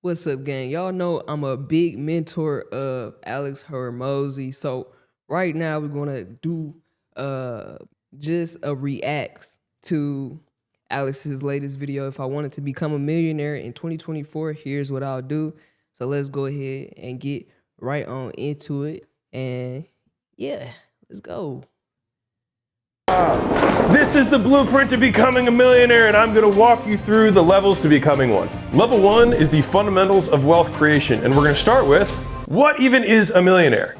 What's up, gang? Y'all know I'm a big mentor of Alex Hormozi. So right now we're gonna do just a reacts to Alex's latest video. If I wanted to become a millionaire in 2024, here's what I'll do. So let's go ahead and get right on into it. And yeah, let's go. This is the blueprint to becoming a millionaire, and I'm going to walk you through the levels to becoming one. Level 1 is the fundamentals of wealth creation, and we're going to start with what even is a millionaire?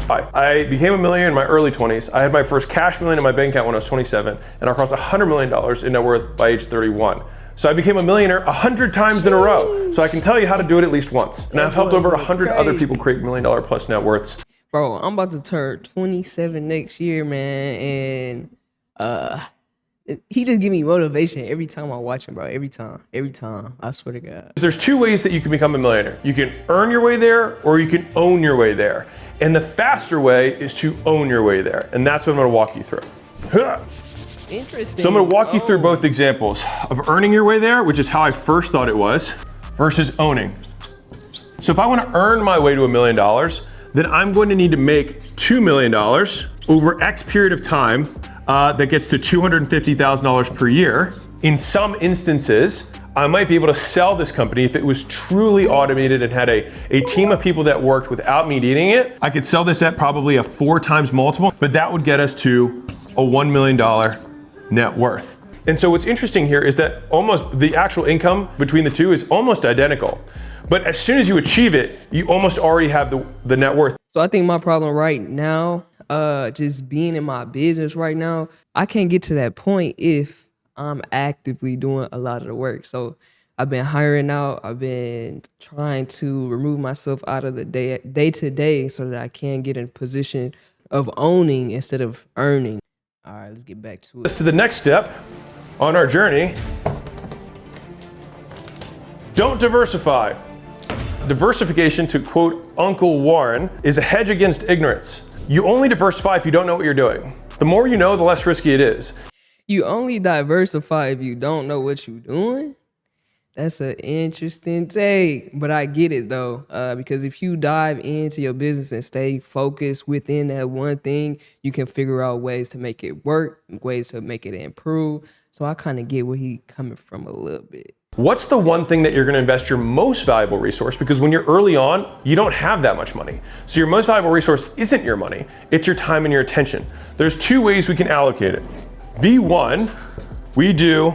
I became a millionaire in my early 20s. I had my first cash million in my bank account when I was 27, and I crossed $100 million in net worth by age 31. So I became a millionaire 100 times in a row. So I can tell you how to do it at least once. And I've helped over 100 other people create $1 million plus net worths. Bro, I'm about to turn 27 next year, man, and he just give me motivation every time I watch him, bro. Every time, I swear to God. There's two ways that you can become a millionaire. You can earn your way there, or you can own your way there. And the faster way is to own your way there. And that's what I'm gonna walk you through. Interesting. So I'm gonna walk you through both examples of earning your way there, which is how I first thought it was, versus owning. So if I wanna earn my way to $1 million, then I'm going to need to make $2 million over X period of time that gets to $250,000 per year. In some instances, I might be able to sell this company if it was truly automated and had a team of people that worked without me needing it. I could sell this at probably a 4 times multiple, but that would get us to a $1 million net worth. And so what's interesting here is that almost the actual income between the two is almost identical. But as soon as you achieve it, you almost already have the net worth. So I think my problem right now, just being in my business right now, I can't get to that point if I'm actively doing a lot of the work. So I've been hiring out. I've been trying to remove myself out of the day to day so that I can get in a position of owning instead of earning. All right, let's get back to it. Let's to the next step on our journey. Don't diversify. Diversification, to quote Uncle Warren, is a hedge against ignorance. You only diversify if you don't know what you're doing. The more you know, the less risky it is. You only diversify if you don't know what you're doing? That's an interesting take, but I get it though, because if you dive into your business and stay focused within that one thing, you can figure out ways to make it work, ways to make it improve. So I kind of get where he coming from a little bit. What's the one thing that you're going to invest your most valuable resource? Because when you're early on, you don't have that much money. So your most valuable resource isn't your money, it's your time and your attention. There's 2 ways we can allocate it. V1, we do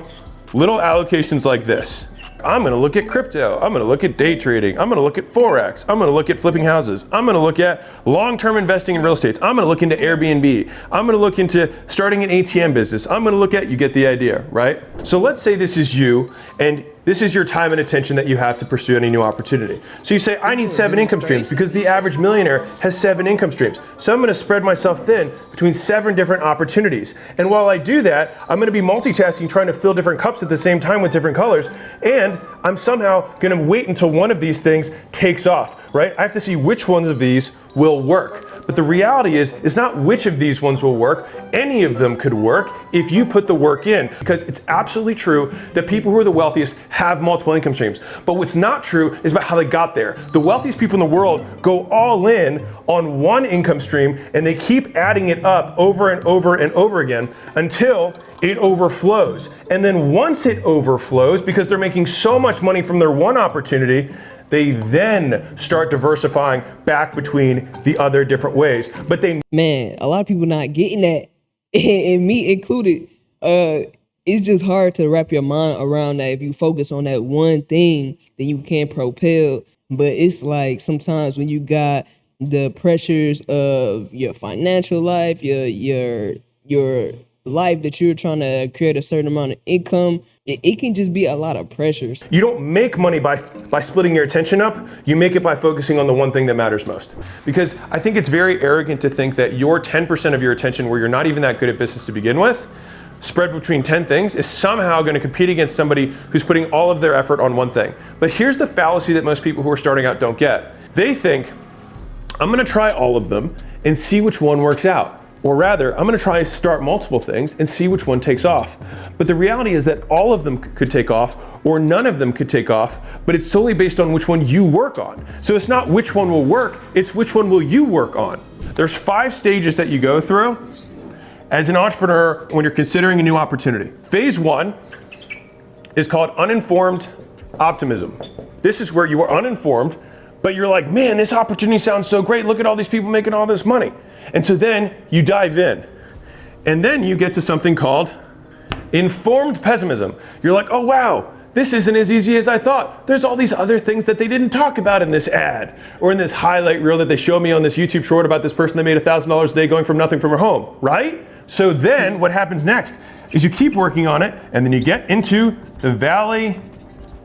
little allocations like this. I'm gonna look at crypto, I'm gonna look at day trading, I'm gonna look at Forex, I'm gonna look at flipping houses, I'm gonna look at long-term investing in real estate, I'm gonna look into Airbnb, I'm gonna look into starting an ATM business, I'm gonna look at, you get the idea, right? So let's say this is you, and this is your time and attention that you have to pursue any new opportunity. So you say, I need 7 income streams because the average millionaire has 7 income streams. So I'm gonna spread myself thin between 7 different opportunities. And while I do that, I'm gonna be multitasking, trying to fill different cups at the same time with different colors. And I'm somehow gonna wait until one of these things takes off, right? I have to see which ones of these will work. But the reality is, it's not which of these ones will work. Any of them could work if you put the work in, because it's absolutely true that people who are the wealthiest have multiple income streams. But what's not true is about how they got there. The wealthiest people in the world go all in on one income stream, and they keep adding it up over and over and over again until it overflows. And then once it overflows, because they're making so much money from their one opportunity, they then start diversifying back between the other different ways. But Man, a lot of people not getting that, and me included. It's just hard to wrap your mind around that. If you focus on that one thing, then you can propel. But it's like sometimes when you got the pressures of your financial life, your life that you're trying to create a certain amount of income, it can just be a lot of pressures. You don't make money by splitting your attention up. You make it by focusing on the one thing that matters most. Because I think it's very arrogant to think that your 10% of your attention, where you're not even that good at business to begin with, spread between 10 things, is somehow going to compete against somebody who's putting all of their effort on one thing. But here's the fallacy that most people who are starting out don't get. They think, I'm going to try all of them and see which one works out. Or rather, I'm gonna try to start multiple things and see which one takes off. But the reality is that all of them could take off, or none of them could take off, but it's solely based on which one you work on. So it's not which one will work, it's which one will you work on. There's 5 stages that you go through as an entrepreneur when you're considering a new opportunity. Phase 1 is called uninformed optimism. This is where you are uninformed, but you're like, man, this opportunity sounds so great. Look at all these people making all this money. And so then you dive in. And then you get to something called informed pessimism. You're like, oh wow, this isn't as easy as I thought. There's all these other things that they didn't talk about in this ad or in this highlight reel that they show me on this YouTube short about this person that made $1,000 a day going from nothing from her home, right? So then what happens next is you keep working on it, and then you get into the valley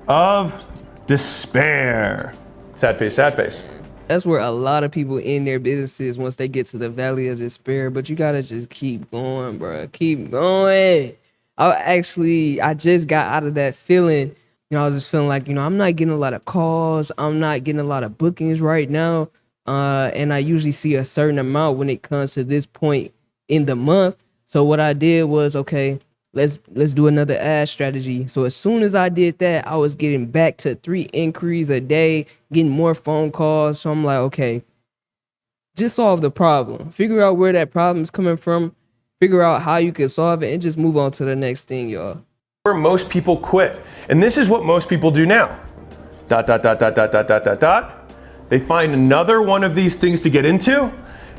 of despair. Sad face, sad face. That's where a lot of people end their businesses once they get to the valley of despair. But you gotta just keep going, bro. Keep going. I just got out of that feeling. I was just feeling like, I'm not getting a lot of calls. I'm not getting a lot of bookings right now. And I usually see a certain amount when it comes to this point in the month. So what I did was, okay, let's do another ad strategy. So as soon as I did that, I was getting back to 3 inquiries a day, getting more phone calls. So I'm like, okay, just solve the problem. Figure out where that problem is coming from. Figure out how you can solve it and just move on to the next thing, y'all. Where most people quit. And this is what most people do now. ... They find another one of these things to get into,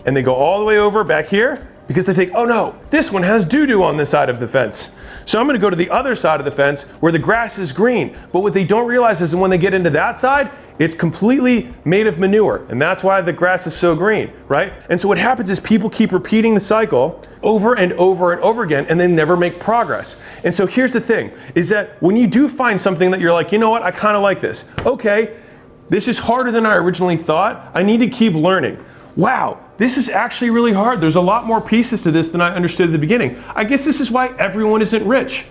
and they go all the way over back here because they think, oh no, this one has doo-doo on this side of the fence. So I'm gonna go to the other side of the fence where the grass is green. But what they don't realize is that when they get into that side, it's completely made of manure. And that's why the grass is so green, right? And so what happens is people keep repeating the cycle over and over and over again, and they never make progress. And so here's the thing, is that when you do find something that you're like, you know what, I kind of like this. Okay, this is harder than I originally thought. I need to keep learning. Wow, this is actually really hard. There's a lot more pieces to this than I understood at the beginning. I guess this is why everyone isn't rich.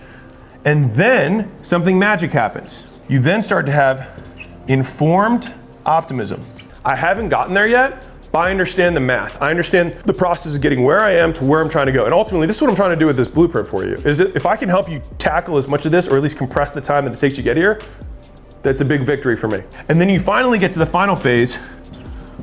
And then something magic happens. You then start to have informed optimism. I haven't gotten there yet, but I understand the math. I understand the process of getting where I am to where I'm trying to go. And ultimately, this is what I'm trying to do with this blueprint for you, is that if I can help you tackle as much of this, or at least compress the time that it takes you to get here, that's a big victory for me. And then you finally get to the final phase,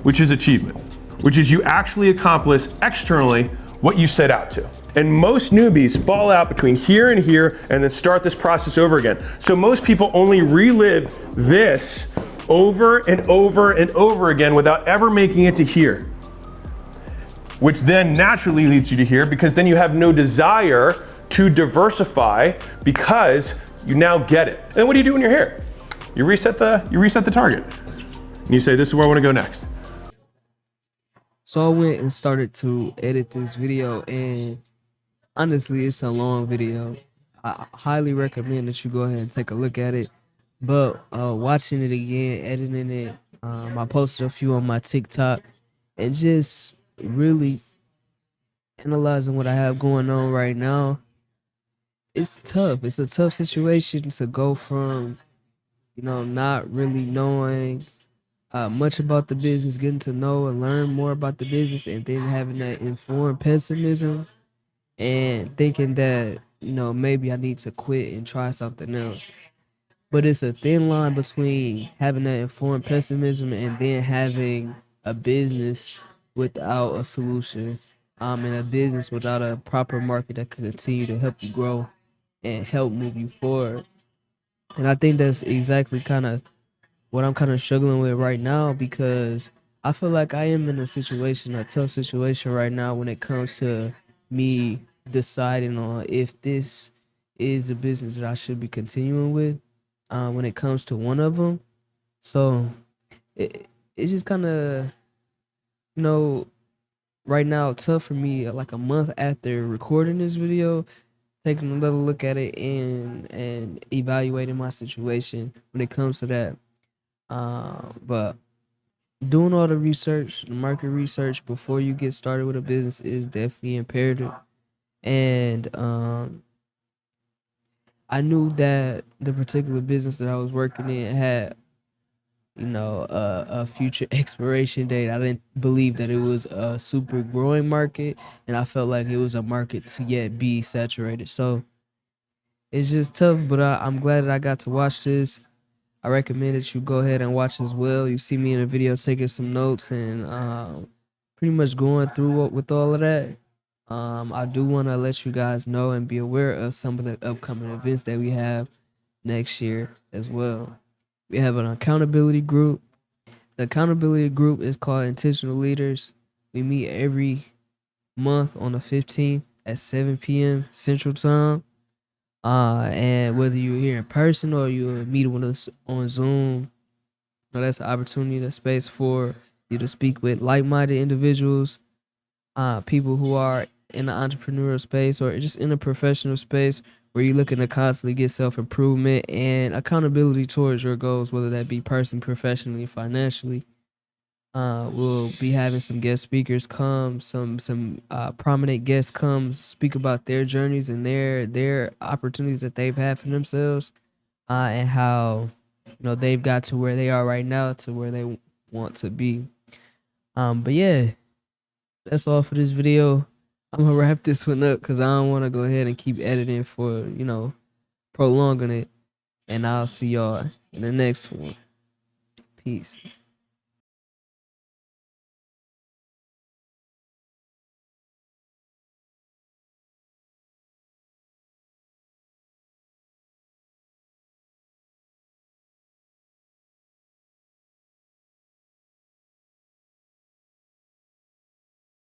which is achievement, which is you actually accomplish externally what you set out to. And most newbies fall out between here and here and then start this process over again. So most people only relive this over and over and over again without ever making it to here, which then naturally leads you to here, because then you have no desire to diversify because you now get it. And what do you do when you're here? You reset the target. And you say, this is where I want to go next. So I went and started to edit this video, and honestly, it's a long video. I highly recommend that you go ahead and take a look at it. But watching it again, editing it, I posted a few on my TikTok, and just really analyzing what I have going on right now. It's tough. It's a tough situation to go from, not really knowing much about the business, getting to know and learn more about the business, and then having that informed pessimism and thinking that, maybe I need to quit and try something else. But it's a thin line between having that informed pessimism and then having a business without a solution, and a business without a proper market that can continue to help you grow and help move you forward. And I think that's exactly kind of what I'm kind of struggling with right now, because I feel like I am in a tough situation right now when it comes to me deciding on if this is the business that I should be continuing with, when it comes to one of them. So it's just kind of, right now tough for me, like a month after recording this video, taking another look at it and evaluating my situation when it comes to that. But doing all the research, the market research before you get started with a business is definitely imperative. And I knew that the particular business that I was working in had a future expiration date. I didn't believe that it was a super growing market, and I felt like it was a market to yet be saturated. So it's just tough, but I'm glad that I got to watch this. I recommend that you go ahead and watch as well. You see me in a video taking some notes and pretty much going through with all of that. I do want to let you guys know and be aware of some of the upcoming events that we have next year as well. We have an accountability group. The accountability group is called Intentional Leaders. We meet every month on the 15th at 7 p.m. Central Time. And whether you're here in person or you're meeting with us on Zoom, that's an opportunity, the space for you to speak with like-minded individuals, people who are in the entrepreneurial space or just in a professional space where you're looking to constantly get self-improvement and accountability towards your goals, whether that be personally, professionally, financially. We'll be having some guest speakers come, some prominent guests come speak about their journeys and their opportunities that they've had for themselves, and how they've got to where they are right now to where they want to be. But yeah, that's all for this video. I'm gonna wrap this one up because I don't want to go ahead and keep editing for prolonging it. And I'll see y'all in the next one. Peace.